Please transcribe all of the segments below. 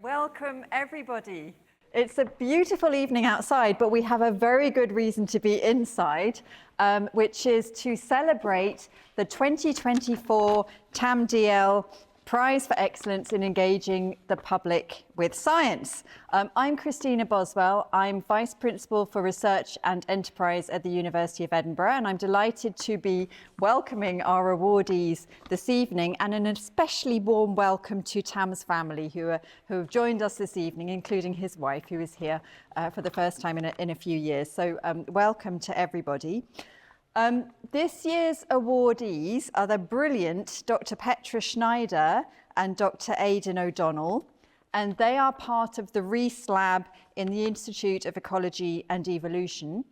Welcome, everybody. It's a beautiful evening outside, but we have a very good reason to be inside, which is to celebrate the 2024 Tam Dalyell Prize for Excellence in Engaging the Public with Science. I'm Christina Boswell. I'm Vice Principal for Research and Enterprise at the University of Edinburgh, and I'm delighted to be welcoming our awardees this evening, and an especially warm welcome to Tam's family who have joined us this evening, including his wife, who is here for the first time in a few years. So welcome to everybody. This year's awardees are the brilliant Dr. Petra Schneider and Dr. Aidan O'Donnell, and they are part of the Rees Lab in the Institute of Ecology and Evolution.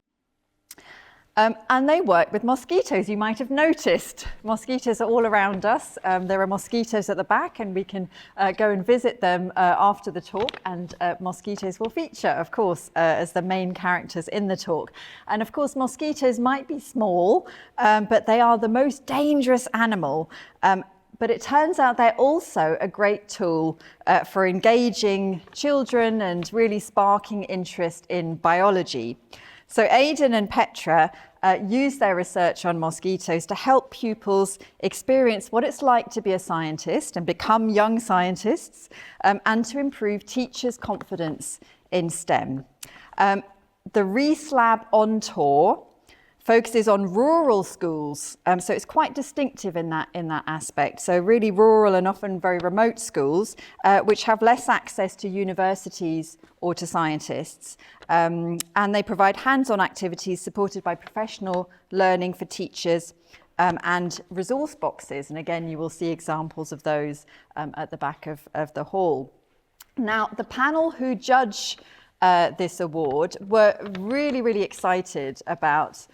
And they work with mosquitoes. You might have noticed mosquitoes are all around us. There are mosquitoes at the back, and we can go and visit them after the talk, and mosquitoes will feature, of course, as the main characters in the talk. And of course, mosquitoes might be small, but they are the most dangerous animal. But it turns out they're also a great tool for engaging children and really sparking interest in biology. So Aidan and Petra use their research on mosquitoes to help pupils experience what it's like to be a scientist and become young scientists, and to improve teachers' confidence in STEM. The Rees Lab on tour focuses on rural schools, so it's quite distinctive in that aspect. So really rural and often very remote schools, which have less access to universities or to scientists, and they provide hands-on activities supported by professional learning for teachers and resource boxes. And again, you will see examples of those at the back of the hall. Now, the panel who judge this award were really excited about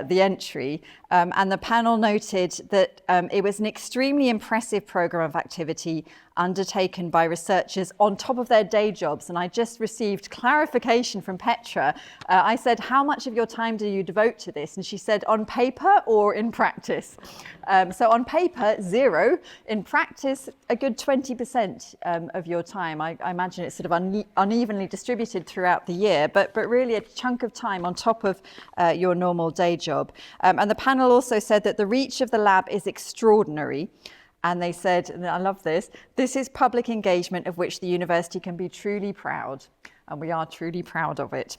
the entry, and the panel noted that it was an extremely impressive program of activity undertaken by researchers on top of their day jobs. And I just received clarification from Petra. I said, how much of your time do you devote to this? And she said, on paper or in practice? So on paper, 0. In practice, a good 20% of your time. I imagine it's sort of unevenly distributed throughout the year, but really a chunk of time on top of your normal day job. And the panel also said that the reach of the lab is extraordinary. And they said, and I love this is public engagement of which the university can be truly proud. And we are truly proud of it.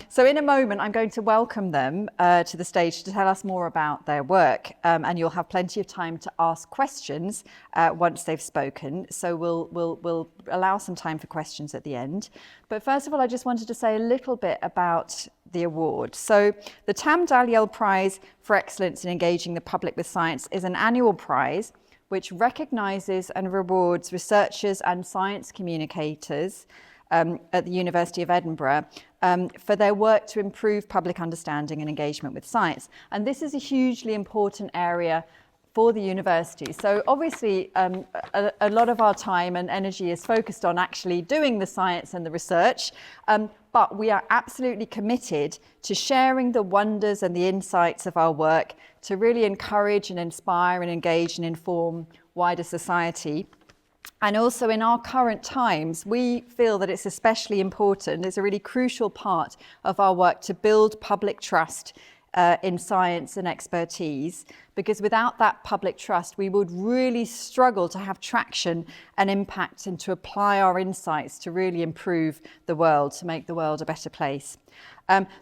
So in a moment, I'm going to welcome them to the stage to tell us more about their work. And you'll have plenty of time to ask questions once they've spoken. So we'll allow some time for questions at the end. But first of all, I just wanted to say a little bit about the award. So the Tam Dalyell Prize for Excellence in Engaging the Public with Science is an annual prize which recognises and rewards researchers and science communicators at the University of Edinburgh for their work to improve public understanding and engagement with science. And this is a hugely important area for the university. So obviously a lot of our time and energy is focused on actually doing the science and the research, but we are absolutely committed to sharing the wonders and the insights of our work to really encourage and inspire and engage and inform wider society. And also in our current times, we feel that it's especially important, it's a really crucial part of our work to build public trust in science and expertise, because without that public trust, we would really struggle to have traction and impact and to apply our insights to really improve the world, to make the world a better place.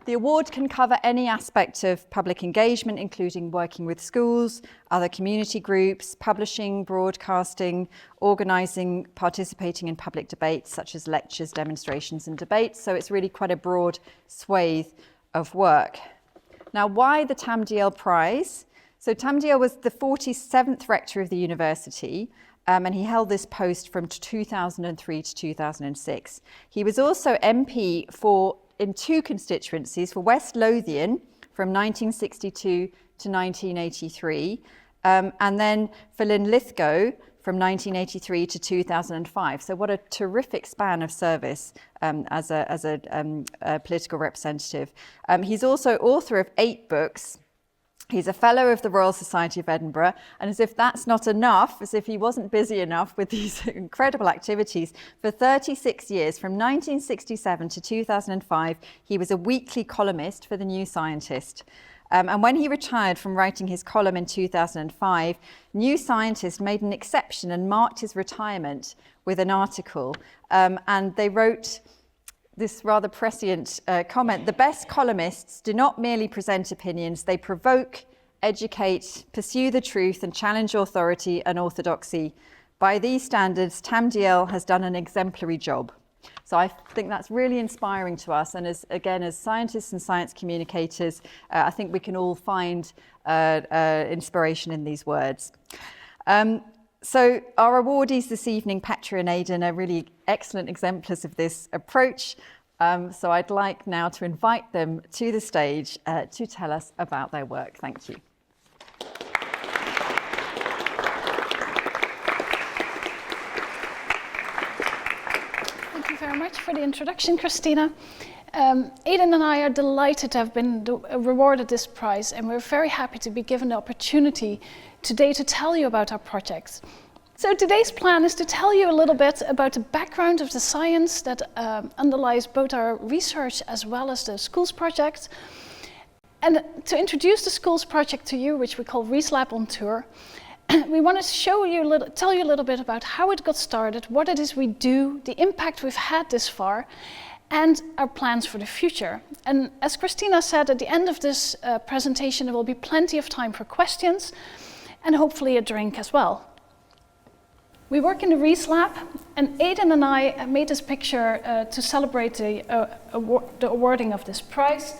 The award can cover any aspect of public engagement, including working with schools, other community groups, publishing, broadcasting, organising, participating in public debates such as lectures, demonstrations and debates. So it's really quite a broad swathe of work. Now, why the Tam Dalyell Prize? So Tam Dalyell was the 47th rector of the university, and he held this post from 2003 to 2006. He was also MP in 2 constituencies, for West Lothian from 1962 to 1983, and then for Linlithgow from 1983 to 2005. So what a terrific span of service as a political representative. He's also author of 8 books, He's a fellow of the Royal Society of Edinburgh, and as if that's not enough, as if he wasn't busy enough with these incredible activities, for 36 years, from 1967 to 2005, he was a weekly columnist for The New Scientist. And when he retired from writing his column in 2005, New Scientist made an exception and marked his retirement with an article. And they wrote this rather prescient comment: the best columnists do not merely present opinions, they provoke, educate, pursue the truth and challenge authority and orthodoxy. By these standards, Tam Dalyell has done an exemplary job. So I think that's really inspiring to us, and as scientists and science communicators, I think we can all find inspiration in these words. So our awardees this evening, Petra and Aidan, are really excellent exemplars of this approach. So I'd like now to invite them to the stage to tell us about their work. Thank you. Thank you very much for the introduction, Christina. Aidan and I are delighted to have been rewarded this prize, and we're very happy to be given the opportunity today to tell you about our project. So today's plan is to tell you a little bit about the background of the science that underlies both our research as well as the schools project, and to introduce the schools project to you, which we call ReseLab on Tour. We want to tell you a little bit about how it got started, what it is we do, the impact we've had this far, and our plans for the future. And as Christina said, at the end of this presentation, there will be plenty of time for questions and hopefully a drink as well. We work in the ReseLab, and Aidan and I made this picture to celebrate the awarding of this prize.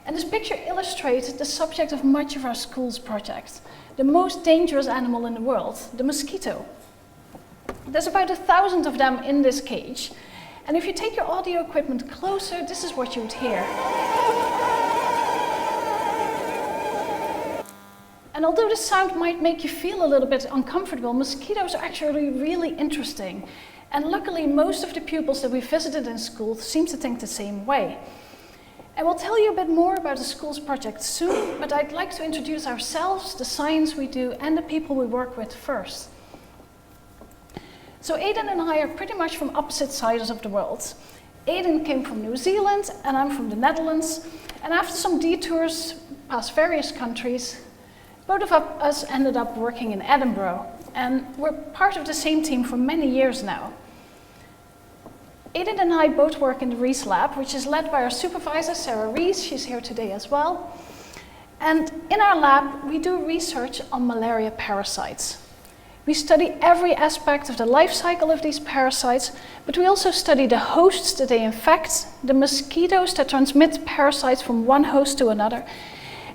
And this picture illustrates the subject of much of our schools project, the most dangerous animal in the world, the mosquito. There's about 1,000 of them in this cage. And if you take your audio equipment closer, this is what you would hear. And although the sound might make you feel a little bit uncomfortable, mosquitoes are actually really interesting. And luckily, most of the pupils that we visited in school seem to think the same way. And we'll tell you a bit more about the schools project soon, but I'd like to introduce ourselves, the science we do, and the people we work with first. So Aidan and I are pretty much from opposite sides of the world. Aidan came from New Zealand, and I'm from the Netherlands. And after some detours past various countries, both of us ended up working in Edinburgh, and we're part of the same team for many years now. Aidan and I both work in the ReseLab, which is led by our supervisor, Sarah Rees. She's here today as well. And in our lab, we do research on malaria parasites. We study every aspect of the life cycle of these parasites, but we also study the hosts that they infect, the mosquitoes that transmit parasites from one host to another,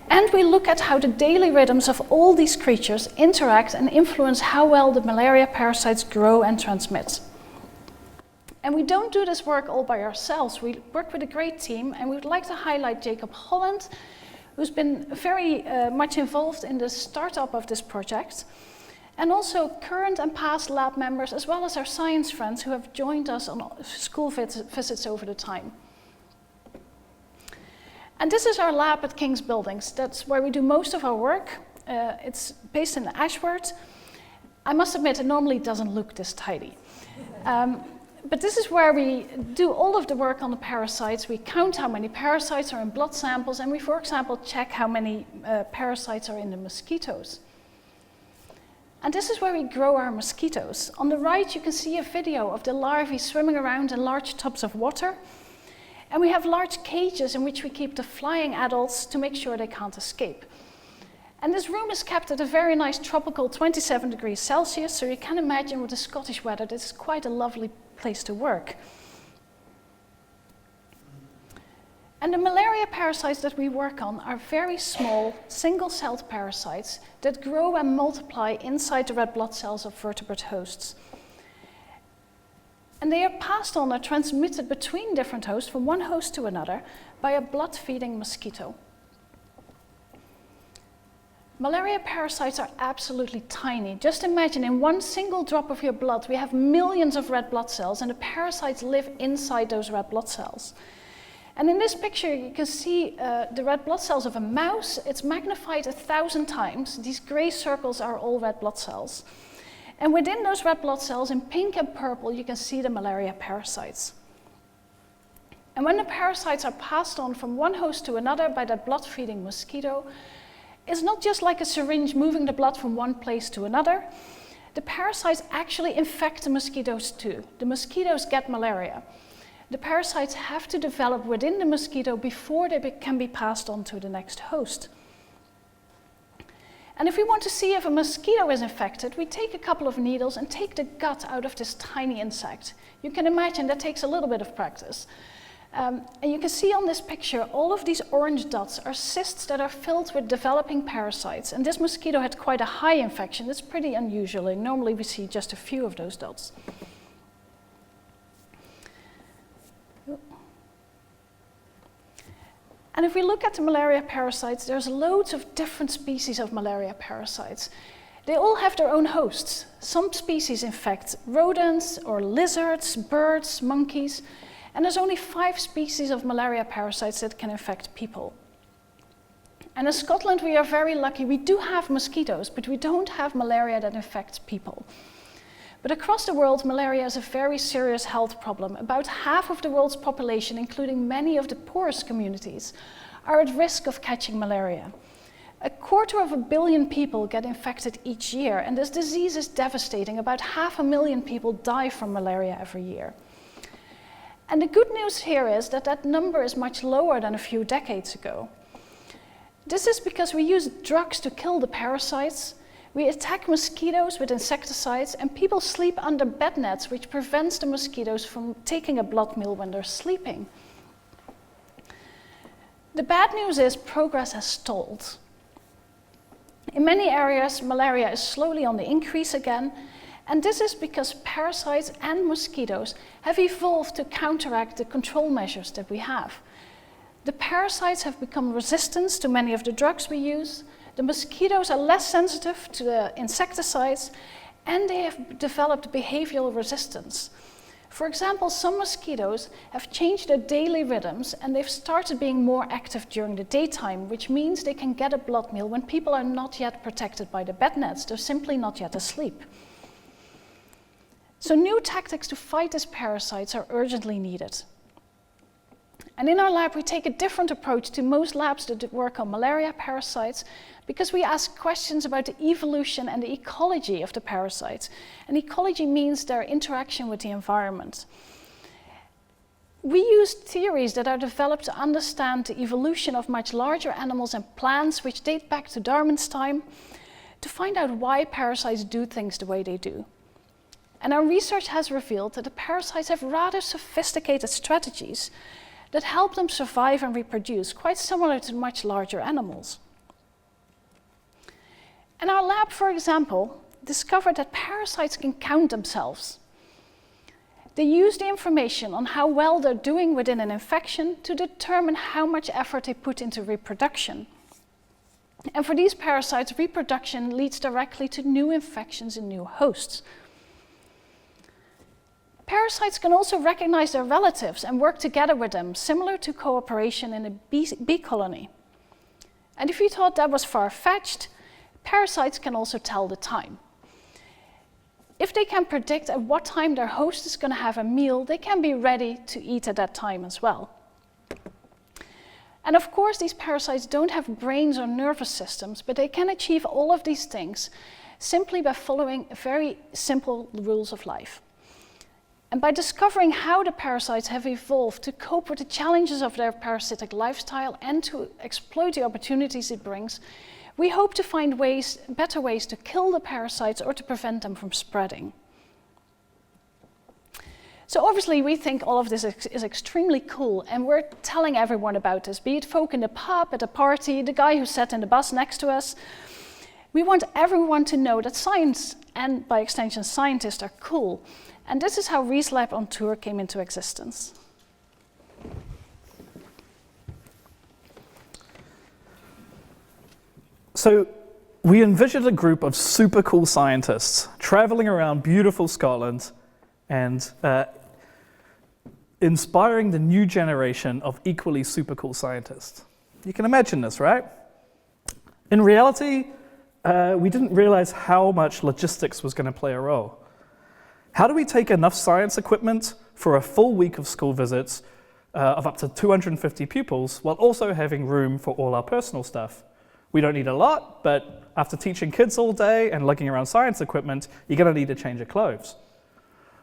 and we look at how the daily rhythms of all these creatures interact and influence how well the malaria parasites grow and transmit. And we don't do this work all by ourselves. We work with a great team, and we would like to highlight Jacob Holland, who's been very much involved in the startup of this project, and also current and past lab members, as well as our science friends who have joined us on school visits over the time. And this is our lab at King's Buildings. That's where we do most of our work. It's based in Ashworth. I must admit, it normally doesn't look this tidy. But this is where we do all of the work on the parasites. We count how many parasites are in blood samples, and we, for example, check how many parasites are in the mosquitoes. And this is where we grow our mosquitoes. On the right, you can see a video of the larvae swimming around in large tubs of water. And we have large cages in which we keep the flying adults to make sure they can't escape. And this room is kept at a very nice tropical 27 degrees Celsius, so you can imagine with the Scottish weather, this is quite a lovely place to work. And the malaria parasites that we work on are very small, single-celled parasites that grow and multiply inside the red blood cells of vertebrate hosts. And they are passed on or transmitted between different hosts from one host to another by a blood-feeding mosquito. Malaria parasites are absolutely tiny. Just imagine in one single drop of your blood, we have millions of red blood cells, and the parasites live inside those red blood cells. And in this picture, you can see the red blood cells of a mouse. It's magnified 1,000 times. These gray circles are all red blood cells. And within those red blood cells, in pink and purple, you can see the malaria parasites. And when the parasites are passed on from one host to another by that blood-feeding mosquito, it's not just like a syringe moving the blood from one place to another. The parasites actually infect the mosquitoes too. The mosquitoes get malaria. The parasites have to develop within the mosquito before they can be passed on to the next host. And if we want to see if a mosquito is infected, we take a couple of needles and take the gut out of this tiny insect. You can imagine that takes a little bit of practice. And you can see on this picture, all of these orange dots are cysts that are filled with developing parasites. And this mosquito had quite a high infection. It's pretty unusual. Normally we see just a few of those dots. And if we look at the malaria parasites, there's loads of different species of malaria parasites. They all have their own hosts. Some species infect rodents or lizards, birds, monkeys, and there's only 5 species of malaria parasites that can infect people. And in Scotland, we are very lucky. We do have mosquitoes, but we don't have malaria that infects people. But across the world, malaria is a very serious health problem. About half of the world's population, including many of the poorest communities, are at risk of catching malaria. 250 million people get infected each year, and this disease is devastating. About 500,000 people die from malaria every year. And the good news here is that that number is much lower than a few decades ago. This is because we use drugs to kill the parasites. We attack mosquitoes with insecticides, and people sleep under bed nets, which prevents the mosquitoes from taking a blood meal when they're sleeping. The bad news is progress has stalled. In many areas, malaria is slowly on the increase again, and this is because parasites and mosquitoes have evolved to counteract the control measures that we have. The parasites have become resistant to many of the drugs we use. The mosquitoes are less sensitive to the insecticides, and they have developed behavioral resistance. For example, some mosquitoes have changed their daily rhythms, and they've started being more active during the daytime, which means they can get a blood meal when people are not yet protected by the bed nets. They're simply not yet asleep. So new tactics to fight these parasites are urgently needed. And in our lab, we take a different approach to most labs that work on malaria parasites, because we ask questions about the evolution and the ecology of the parasites. And ecology means their interaction with the environment. We use theories that are developed to understand the evolution of much larger animals and plants, which date back to Darwin's time, to find out why parasites do things the way they do. And our research has revealed that the parasites have rather sophisticated strategies that help them survive and reproduce, quite similar to much larger animals. And our lab, for example, discovered that parasites can count themselves. They use the information on how well they're doing within an infection to determine how much effort they put into reproduction. And for these parasites, reproduction leads directly to new infections in new hosts. Parasites can also recognize their relatives and work together with them, similar to cooperation in a bee colony. And if you thought that was far-fetched, parasites can also tell the time. If they can predict at what time their host is going to have a meal, they can be ready to eat at that time as well. And of course, these parasites don't have brains or nervous systems, but they can achieve all of these things simply by following very simple rules of life. And by discovering how the parasites have evolved to cope with the challenges of their parasitic lifestyle and to exploit the opportunities it brings, we hope to find better ways to kill the parasites or to prevent them from spreading. So obviously we think all of this is extremely cool, and we're telling everyone about this, be it folk in the pub, at a party, the guy who sat in the bus next to us. We want everyone to know that science, and by extension scientists, are cool. And this is how Rees Lab on Tour came into existence. So we envisioned a group of super cool scientists traveling around beautiful Scotland and inspiring the new generation of equally super cool scientists. You can imagine this, right? In reality, we didn't realize how much logistics was going to play a role. How do we take enough science equipment for a full week of school visits of up to 250 pupils while also having room for all our personal stuff? We don't need a lot, but after teaching kids all day and lugging around science equipment, you're going to need a change of clothes.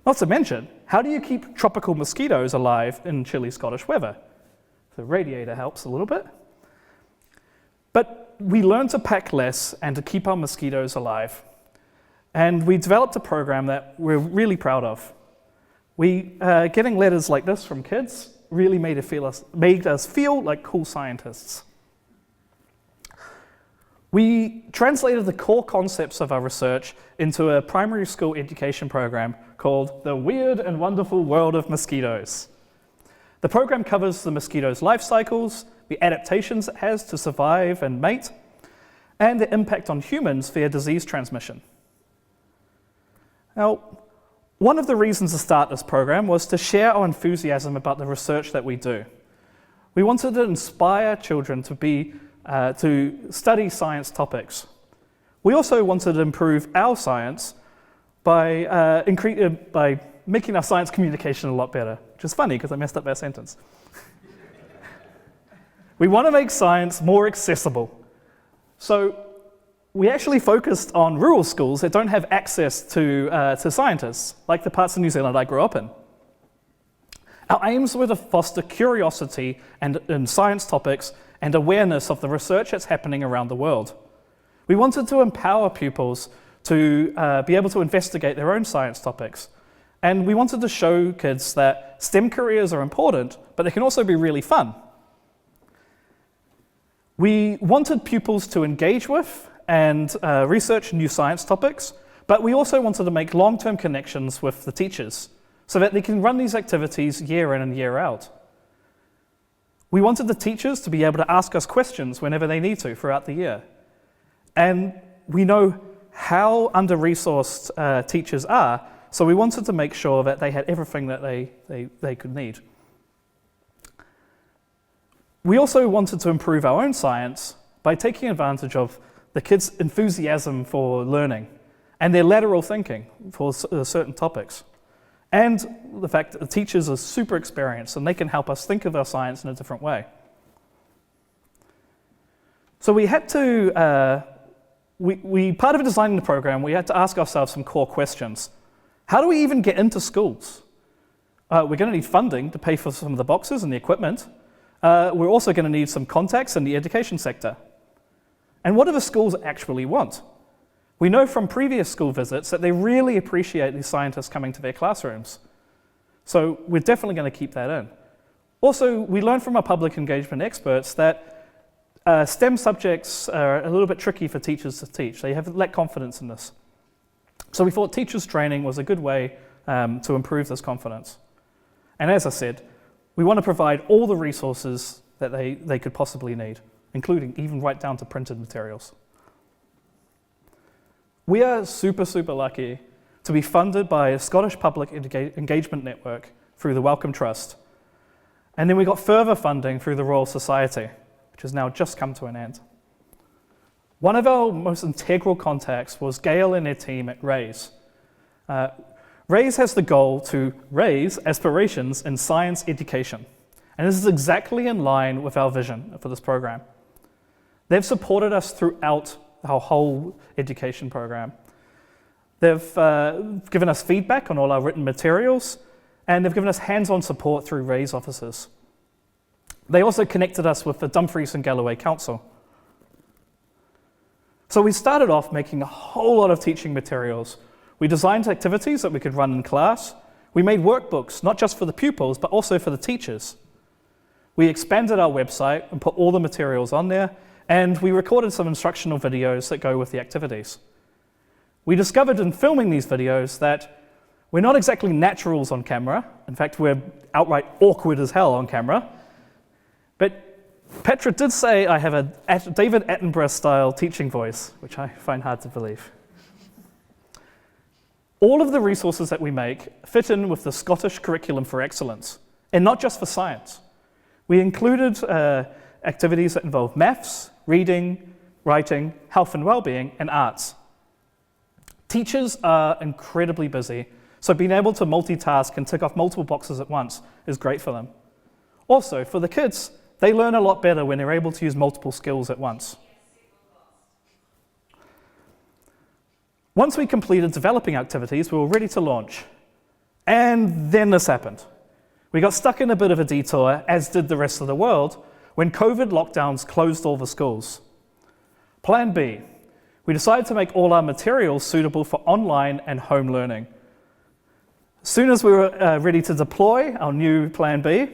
Not to mention, how do you keep tropical mosquitoes alive in chilly Scottish weather? The radiator helps a little bit. But we learned to pack less and to keep our mosquitoes alive. And we developed a program that we're really proud of. Getting letters like this from kids really made us feel like cool scientists. We translated the core concepts of our research into a primary school education program called The Weird and Wonderful World of Mosquitoes. The program covers the mosquitoes' life cycles, the adaptations it has to survive and mate, and the impact on humans via disease transmission. Now, one of the reasons to start this program was to share our enthusiasm about the research that we do. We wanted to inspire children to study science topics. We also wanted to improve our science by making our science communication a lot better, which is funny because I messed up that sentence. We want to make science more accessible. So we actually focused on rural schools that don't have access to scientists, like the parts of New Zealand I grew up in. Our aims were to foster curiosity in science topics and awareness of the research that's happening around the world. We wanted to empower pupils to be able to investigate their own science topics. And we wanted to show kids that STEM careers are important, but they can also be really fun. We wanted pupils to engage with and research new science topics, but we also wanted to make long-term connections with the teachers so that they can run these activities year in and year out. We wanted the teachers to be able to ask us questions whenever they need to throughout the year. And we know how under-resourced teachers are, so we wanted to make sure that they had everything that they could need. We also wanted to improve our own science by taking advantage of the kids' enthusiasm for learning and their lateral thinking for certain topics. And the fact that the teachers are super experienced and they can help us think of our science in a different way. So we had to, part of designing the program, we had to ask ourselves some core questions. How do we even get into schools? We're going to need funding to pay for some of the boxes and the equipment. We're also going to need some contacts in the education sector. And what do the schools actually want? We know from previous school visits that they really appreciate these scientists coming to their classrooms. So we're definitely going to keep that in. Also, we learned from our public engagement experts that STEM subjects are a little bit tricky for teachers to teach. They lack confidence in this. So we thought teachers' training was a good way to improve this confidence. And as I said, we want to provide all the resources that they could possibly need, including even right down to printed materials. We are super, super lucky to be funded by a Scottish Public Engagement Network through the Wellcome Trust. And then we got further funding through the Royal Society, which has now just come to an end. One of our most integral contacts was Gail and their team at RAISE. RAISE has the goal to raise aspirations in science education. And this is exactly in line with our vision for this program. They've supported us throughout our whole education program. They've given us feedback on all our written materials, and they've given us hands-on support through RAISE officers. They also connected us with the Dumfries and Galloway Council. So we started off making a whole lot of teaching materials. We designed activities that we could run in class. We made workbooks, not just for the pupils, but also for the teachers. We expanded our website and put all the materials on there, and we recorded some instructional videos that go with the activities. We discovered in filming these videos that we're not exactly naturals on camera. In fact, we're outright awkward as hell on camera. But Petra did say I have a David Attenborough-style teaching voice, which I find hard to believe. All of the resources that we make fit in with the Scottish Curriculum for Excellence, And not just for science. We included activities that involve maths, reading, writing, health and well-being, and arts. Teachers are incredibly busy, so being able to multitask and tick off multiple boxes at once is great for them. Also, for the kids, they learn a lot better when they're able to use multiple skills at once. Once we completed developing activities, we were ready to launch. And then this happened. We got stuck in a bit of a detour, as did the rest of the world, when COVID lockdowns closed all the schools. Plan B. We decided to make all our materials suitable for online and home learning. As soon as we were ready to deploy our new Plan B,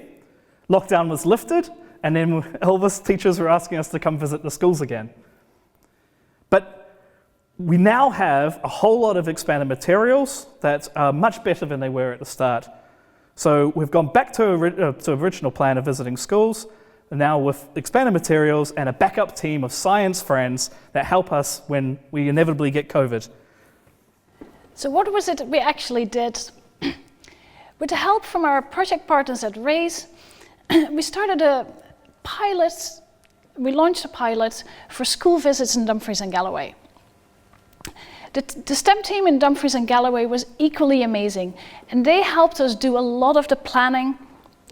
lockdown was lifted, and then all the teachers were asking us to come visit the schools again. But we now have a whole lot of expanded materials that are much better than they were at the start. So we've gone back to original plan of visiting schools, and now with expanded materials and a backup team of science friends that help us when we inevitably get COVID. So what was it we actually did? With the help from our project partners at RAISE, we started a pilot, we launched a pilot for school visits in Dumfries and Galloway. The STEM team in Dumfries and Galloway was equally amazing, and they helped us do a lot of the planning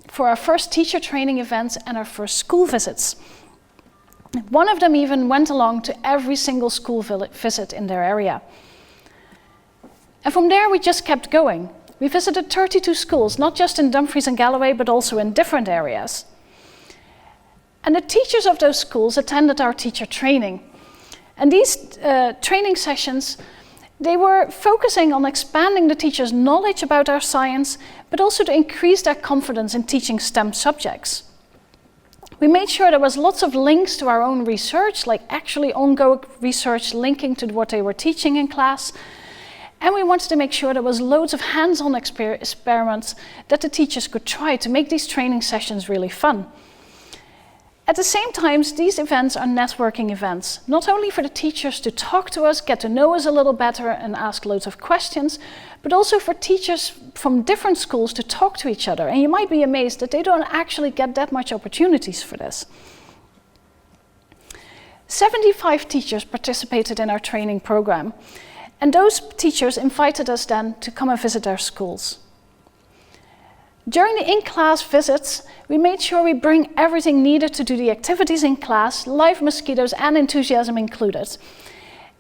for our first teacher training events and our first school visits. One of them even went along to every single school visit in their area. And from there we just kept going. We visited 32 schools, not just in Dumfries and Galloway, but also in different areas. And the teachers of those schools attended our teacher training. And these training sessions, they were focusing on expanding the teachers' knowledge about our science, but also to increase their confidence in teaching STEM subjects. We made sure there was lots of links to our own research, like actually ongoing research linking to what they were teaching in class. And we wanted to make sure there was loads of hands-on experiments that the teachers could try to make these training sessions really fun. At the same time, these events are networking events, not only for the teachers to talk to us, get to know us a little better and ask loads of questions, but also for teachers from different schools to talk to each other. And you might be amazed that they don't actually get that much opportunities for this. 75 teachers participated in our training program, and those teachers invited us then to come and visit our schools. During the in-class visits, we made sure we bring everything needed to do the activities in class, live mosquitoes and enthusiasm included.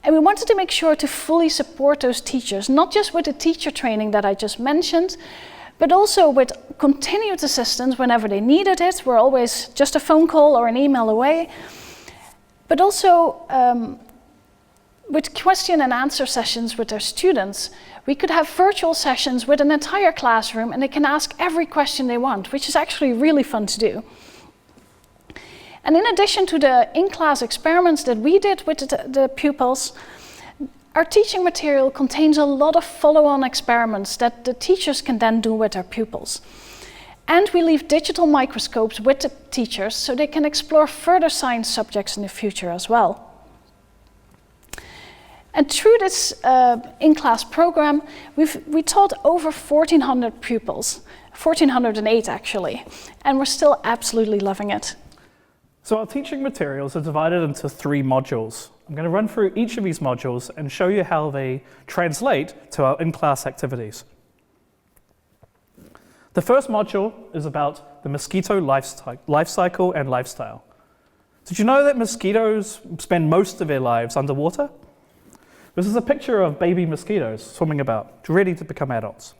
And we wanted to make sure to fully support those teachers, not just with the teacher training that I just mentioned, but also with continued assistance whenever they needed it. We're always just a phone call or an email away. But also with question and answer sessions with their students. We could have virtual sessions with an entire classroom and they can ask every question they want, which is actually really fun to do. And in addition to the in-class experiments that we did with the pupils, our teaching material contains a lot of follow-on experiments that the teachers can then do with their pupils. And we leave digital microscopes with the teachers so they can explore further science subjects in the future as well. And through this in-class program, we taught over 1,400 pupils, 1,408 actually, and we're still absolutely loving it. So our teaching materials are divided into 3 modules. I'm going to run through each of these modules and show you how they translate to our in-class activities. The first module is about the mosquito life cycle and lifestyle. Did you know that mosquitoes spend most of their lives underwater? This is a picture of baby mosquitoes swimming about, ready to become adults.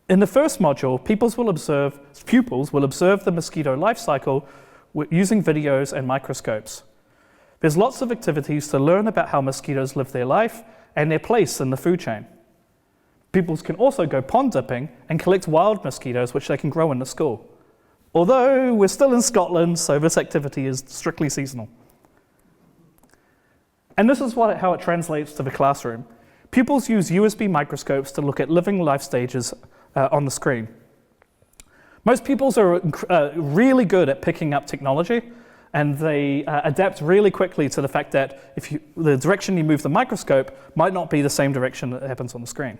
In the first module, pupils will observe the mosquito life cycle using videos and microscopes. There's lots of activities to learn about how mosquitoes live their life and their place in the food chain. Pupils can also go pond dipping and collect wild mosquitoes which they can grow in the school. Although we're still in Scotland, so this activity is strictly seasonal. And this is how it translates to the classroom. Pupils use USB microscopes to look at living life stages on the screen. Most pupils are really good at picking up technology, and they adapt really quickly to the fact that the direction you move the microscope might not be the same direction that happens on the screen.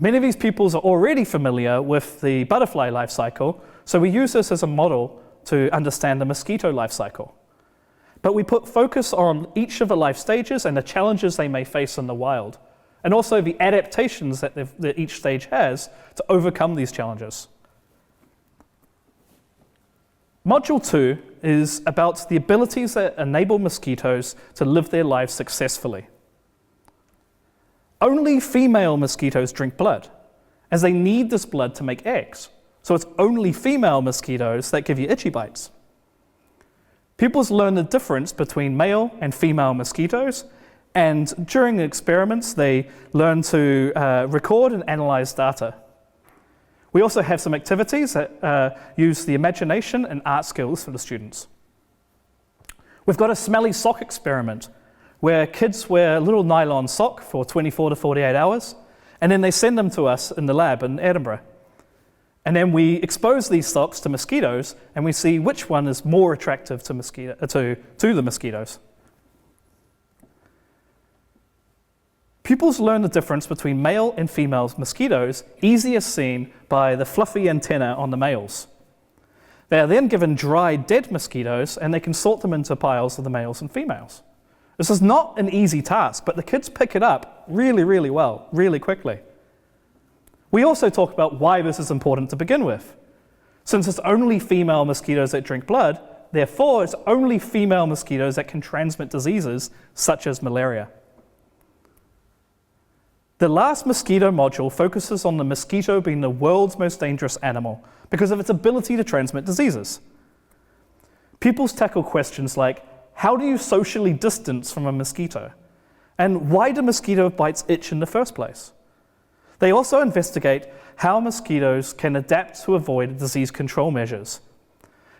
Many of these pupils are already familiar with the butterfly life cycle, so we use this as a model to understand the mosquito life cycle. But we put focus on each of the life stages and the challenges they may face in the wild, and also the adaptations that each stage has to overcome these challenges. Module 2 is about the abilities that enable mosquitoes to live their lives successfully. Only female mosquitoes drink blood, as they need this blood to make eggs. So it's only female mosquitoes that give you itchy bites. Pupils learn the difference between male and female mosquitoes, and during the experiments, they learn to record and analyze data. We also have some activities that use the imagination and art skills for the students. We've got a smelly sock experiment, where kids wear a little nylon sock for 24 to 48 hours, and then they send them to us in the lab in Edinburgh. And then we expose these socks to mosquitoes, and we see which one is more attractive to the mosquitoes. Pupils learn the difference between male and female mosquitoes, easiest seen by the fluffy antenna on the males. They are then given dry, dead mosquitoes, and they can sort them into piles of the males and females. This is not an easy task, but the kids pick it up really, really well, really quickly. We also talk about why this is important to begin with. Since it's only female mosquitoes that drink blood, therefore it's only female mosquitoes that can transmit diseases such as malaria. The last mosquito module focuses on the mosquito being the world's most dangerous animal because of its ability to transmit diseases. Pupils tackle questions like, how do you socially distance from a mosquito? And why do mosquito bites itch in the first place? They also investigate how mosquitoes can adapt to avoid disease control measures,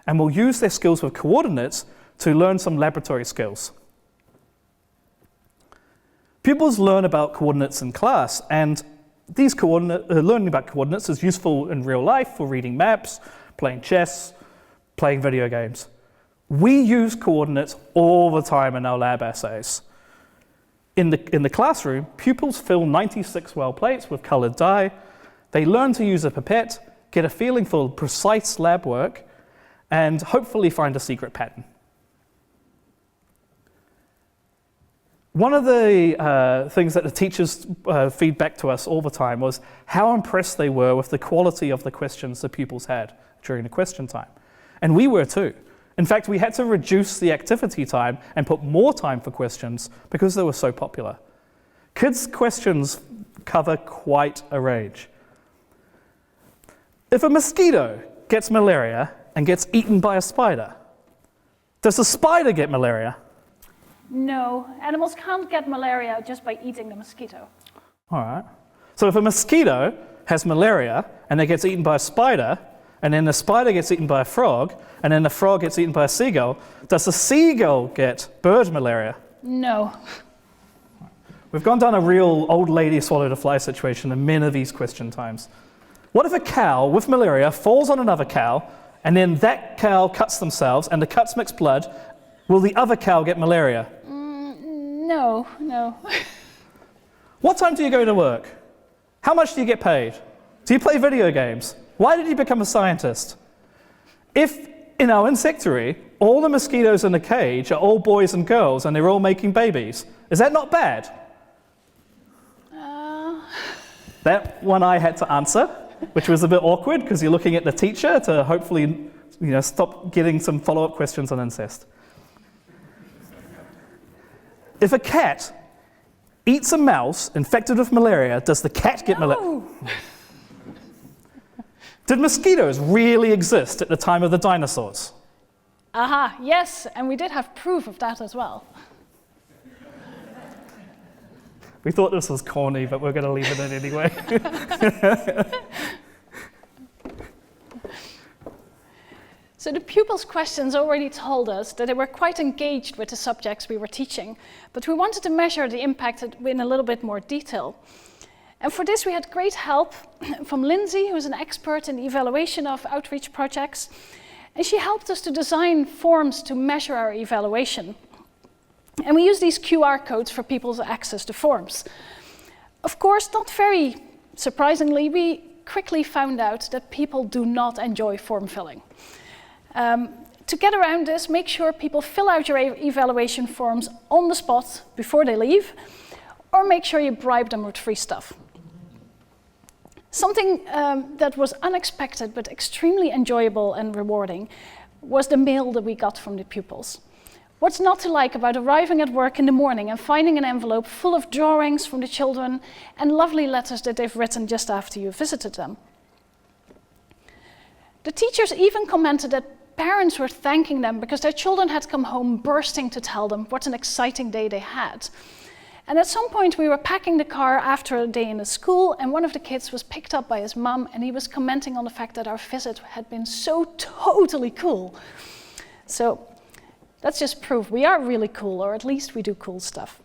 and will use their skills with coordinates to learn some laboratory skills. Pupils learn about coordinates in class, and learning about coordinates is useful in real life for reading maps, playing chess, playing video games. We use coordinates all the time in our lab essays. In the classroom, pupils fill 96 well plates with colored dye. They learn to use a pipette, get a feeling for precise lab work, and hopefully find a secret pattern. One of the things that the teachers feed back to us all the time was how impressed they were with the quality of the questions the pupils had during the question time. And we were too. In fact, we had to reduce the activity time and put more time for questions because they were so popular. Kids' questions cover quite a range. If a mosquito gets malaria and gets eaten by a spider, does the spider get malaria? No, animals can't get malaria just by eating the mosquito. All right. So if a mosquito has malaria and it gets eaten by a spider, and then the spider gets eaten by a frog, and then the frog gets eaten by a seagull, does the seagull get bird malaria? No. We've gone down a real old lady swallowed a fly situation in many of these question times. What if a cow with malaria falls on another cow, and then that cow cuts themselves, and the cuts mix blood? Will the other cow get malaria? No. What time do you go to work? How much do you get paid? Do you play video games? Why did you become a scientist? If in our insectary, all the mosquitoes in the cage are all boys and girls and they're all making babies, is that not bad? That one I had to answer, which was a bit awkward because you're looking at the teacher to hopefully stop getting some follow-up questions on incest. If a cat eats a mouse infected with malaria, does the cat get malaria? Did mosquitoes really exist at the time of the dinosaurs? Aha, yes, and we did have proof of that as well. We thought this was corny, but we're going to leave it in anyway. So the pupils' questions already told us that they were quite engaged with the subjects we were teaching, but we wanted to measure the impact in a little bit more detail. And for this we had great help from Lindsay, who is an expert in the evaluation of outreach projects, and she helped us to design forms to measure our evaluation. And we use these QR codes for people's access to forms. Of course, not very surprisingly, we quickly found out that people do not enjoy form filling. To get around this, make sure people fill out your evaluation forms on the spot before they leave, or make sure you bribe them with free stuff. Something that was unexpected but extremely enjoyable and rewarding was the mail that we got from the pupils. What's not to like about arriving at work in the morning and finding an envelope full of drawings from the children and lovely letters that they've written just after you visited them? The teachers even commented that parents were thanking them because their children had come home bursting to tell them what an exciting day they had. And at some point we were packing the car after a day in the school, and one of the kids was picked up by his mum, and he was commenting on the fact that our visit had been so totally cool. So that's just proof we are really cool, or at least we do cool stuff.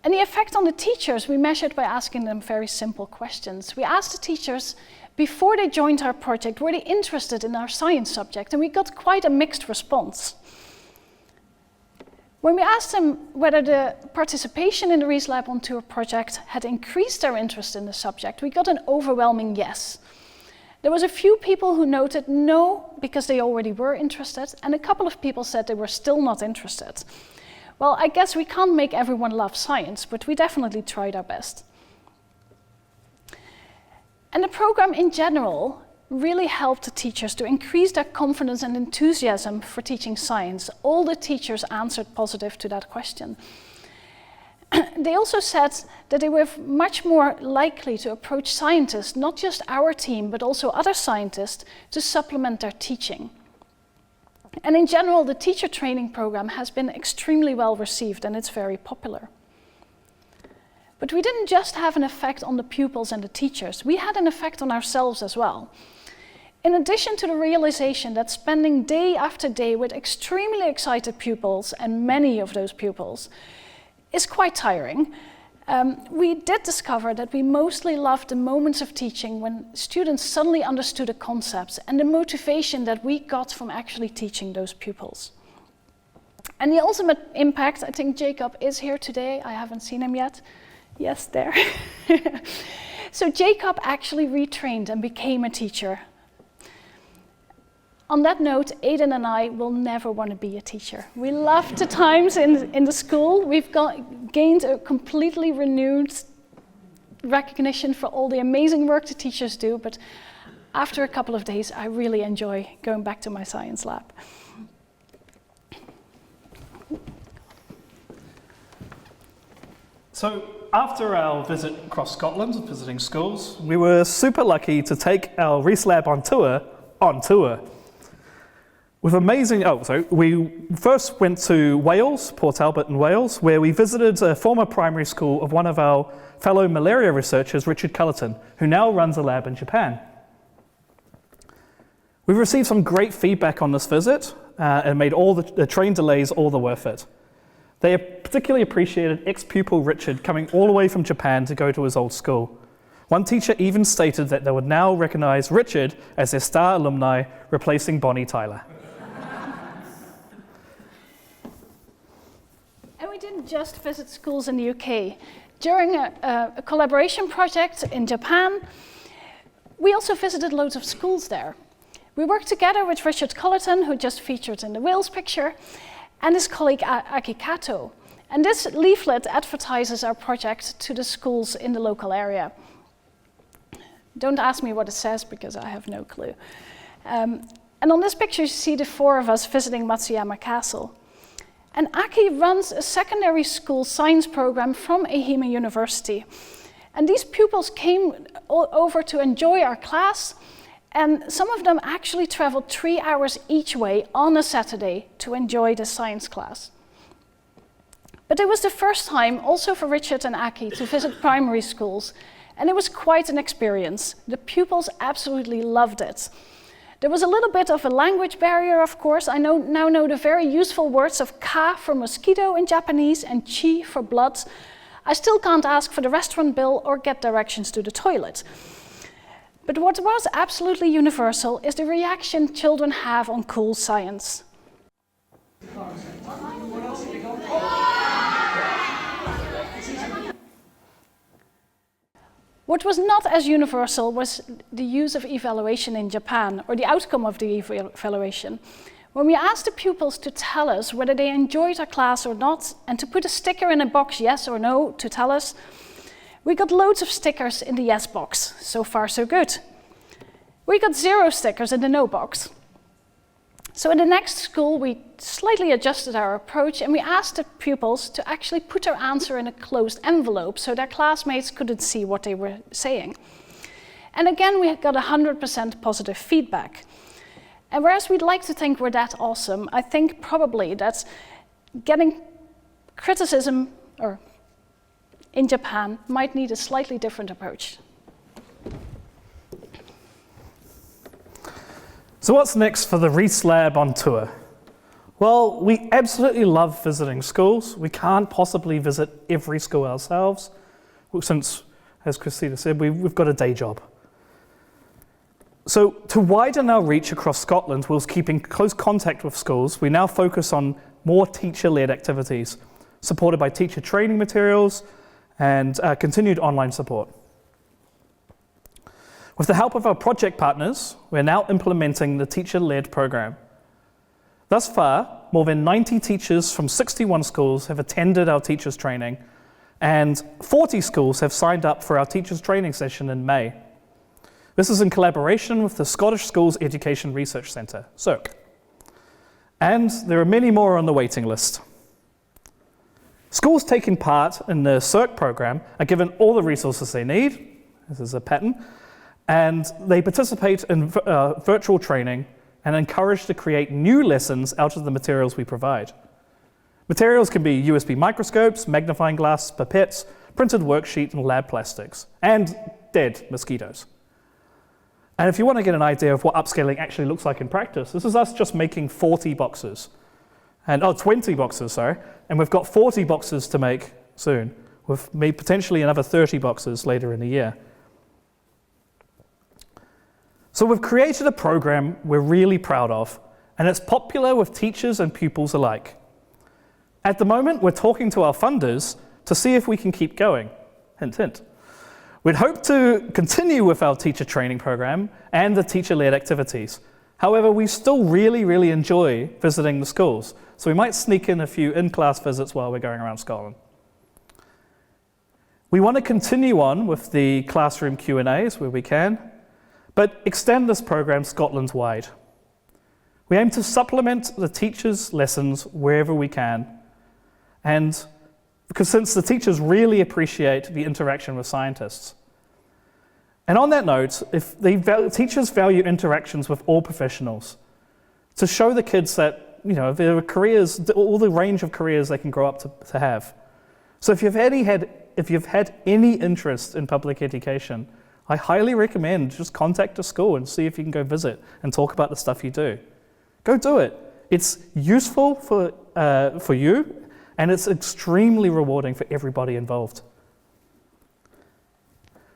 And the effect on the teachers we measured by asking them very simple questions. We asked the teachers, before they joined our project, were they interested in our science subject? And we got quite a mixed response. When we asked them whether the participation in the Rees Lab on Tour project had increased their interest in the subject, we got an overwhelming yes. There was a few people who noted no, because they already were interested, and a couple of people said they were still not interested. Well, I guess we can't make everyone love science, but we definitely tried our best. And the program in general really helped the teachers to increase their confidence and enthusiasm for teaching science. All the teachers answered positive to that question. They also said that they were much more likely to approach scientists, not just our team, but also other scientists, to supplement their teaching. And in general, the teacher training program has been extremely well received, and it's very popular. But we didn't just have an effect on the pupils and the teachers, we had an effect on ourselves as well. In addition to the realization that spending day after day with extremely excited pupils, and many of those pupils, is quite tiring, we did discover that we mostly loved the moments of teaching when students suddenly understood the concepts and the motivation that we got from actually teaching those pupils. And the ultimate impact, I think Jacob is here today, I haven't seen him yet. Yes, there. So Jacob actually retrained and became a teacher. On that note, Aidan and I will never want to be a teacher. We loved the times in the school. We've gained a completely renewed recognition for all the amazing work the teachers do, but after a couple of days, I really enjoy going back to my science lab. So after our visit across Scotland, visiting schools, we were super lucky to take our Rees Lab on tour. With amazing, we first went to Wales, Port Albert in Wales, where we visited a former primary school of one of our fellow malaria researchers, Richard Cullerton, who now runs a lab in Japan. We've received some great feedback on this visit and made all the train delays all the worth it. They particularly appreciated ex-pupil Richard coming all the way from Japan to go to his old school. One teacher even stated that they would now recognize Richard as their star alumni, replacing Bonnie Tyler. And we didn't just visit schools in the UK. During a collaboration project in Japan, we also visited loads of schools there. We worked together with Richard Cullerton, who just featured in the Wales picture, and his colleague Aki Kato. And this leaflet advertises our project to the schools in the local area. Don't ask me what it says, because I have no clue. And on this picture, you see the four of us visiting Matsuyama Castle. And Aki runs a secondary school science program from Ehime University. And these pupils came over to enjoy our class, and some of them actually traveled 3 hours each way on a Saturday to enjoy the science class. But it was the first time, also for Richard and Aki, to visit primary schools, and it was quite an experience. The pupils absolutely loved it. There was a little bit of a language barrier, of course. I now know the very useful words of ka for mosquito in Japanese and chi for blood. I still can't ask for the restaurant bill or get directions to the toilet. But what was absolutely universal is the reaction children have on cool science. What was not as universal was the use of evaluation in Japan, or the outcome of the evaluation. When we asked the pupils to tell us whether they enjoyed our class or not, and to put a sticker in a box, yes or no, to tell us, we got loads of stickers in the yes box. So far, so good. We got 0 stickers in the no box. So in the next school, we slightly adjusted our approach, and we asked the pupils to actually put their answer in a closed envelope so their classmates couldn't see what they were saying. And again, we got 100% positive feedback. And whereas we'd like to think we're that awesome, I think probably that getting criticism in Japan might need a slightly different approach. So what's next for the Rees Lab on tour? Well, we absolutely love visiting schools. We can't possibly visit every school ourselves, since, as Christina said, we've got a day job. So to widen our reach across Scotland whilst keeping close contact with schools, we now focus on more teacher-led activities, supported by teacher training materials and continued online support. With the help of our project partners, we're now implementing the teacher-led program. Thus far, more than 90 teachers from 61 schools have attended our teachers training, and 40 schools have signed up for our teachers training session in May. This is in collaboration with the Scottish Schools Education Research Centre, SERC. And there are many more on the waiting list. Schools taking part in the SERC program are given all the resources they need. This is a pattern. And they participate in virtual training and encouraged to create new lessons out of the materials we provide. Materials can be USB microscopes, magnifying glass, pipettes, printed worksheet and lab plastics, and dead mosquitoes. And if you want to get an idea of what upscaling actually looks like in practice, this is us just making 40 boxes. 20 boxes, sorry. And we've got 40 boxes to make soon, with maybe potentially another 30 boxes later in the year. So we've created a program we're really proud of, and it's popular with teachers and pupils alike. At the moment, we're talking to our funders to see if we can keep going. Hint, hint. We'd hope to continue with our teacher training program and the teacher-led activities. However, we still really enjoy visiting the schools, so we might sneak in a few in-class visits while we're going around Scotland. We want to continue on with the classroom Q&As where we can, but extend this program Scotland-wide. We aim to supplement the teachers' lessons wherever we can, and because since the teachers really appreciate the interaction with scientists. And on that note, if teachers value interactions with all professionals, to show the kids that, there are careers, all the range of careers they can grow up to have. So if you've had any interest in public education, I highly recommend just contact a school and see if you can go visit and talk about the stuff you do. Go do it. It's useful for you, and it's extremely rewarding for everybody involved.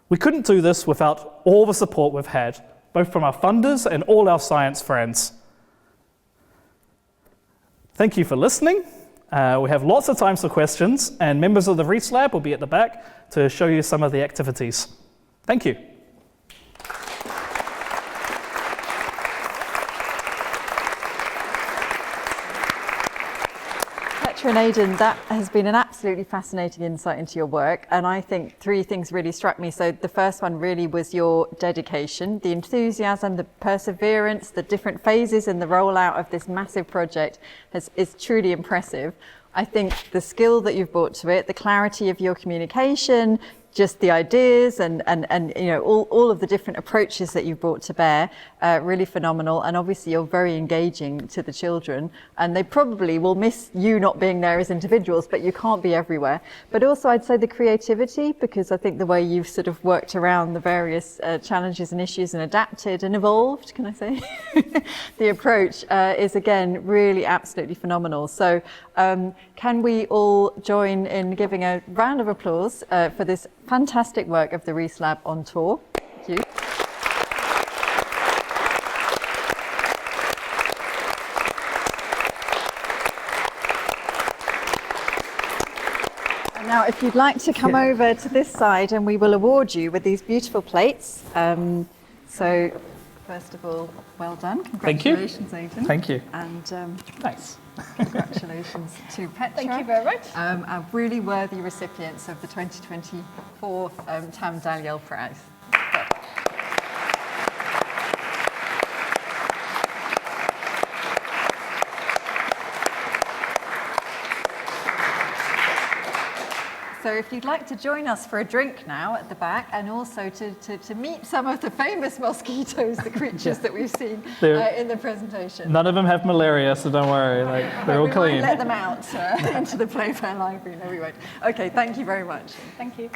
We couldn't do this without all the support we've had, both from our funders and all our science friends. Thank you for listening. We have lots of time for questions, and members of the Rees Lab will be at the back to show you some of the activities. Thank you. Petra and Aidan, that has been an absolutely fascinating insight into your work, and I think 3 things really struck me. So the first one really was your dedication, the enthusiasm, the perseverance, the different phases in the rollout of this massive project is truly impressive. I think the skill that you've brought to it, the clarity of your communication, just the ideas and all of the different approaches that you've brought to bear, really phenomenal. And obviously you're very engaging to the children, and they probably will miss you not being there as individuals, but you can't be everywhere. But also I'd say the creativity, because I think the way you've sort of worked around the various challenges and issues and adapted and evolved, can I say, the approach is again really absolutely phenomenal. So can we all join in giving a round of applause for this fantastic work of the Rees Lab on tour? Thank you. And Now, if you'd like to come over to this side, and we will award you with these beautiful plates. So, first of all, well done. Congratulations, Aidan. Thank you. And Thanks. congratulations to Petra. Thank you very much. Are really worthy recipients of the 2024 Tam Dalyell Prize. So if you'd like to join us for a drink now at the back, and also to meet some of the famous mosquitoes, the creatures that we've seen in the presentation. None of them have malaria, so don't worry. They're all clean. We might let them out into the Playfair Library. No, we won't. Okay, thank you very much. Thank you.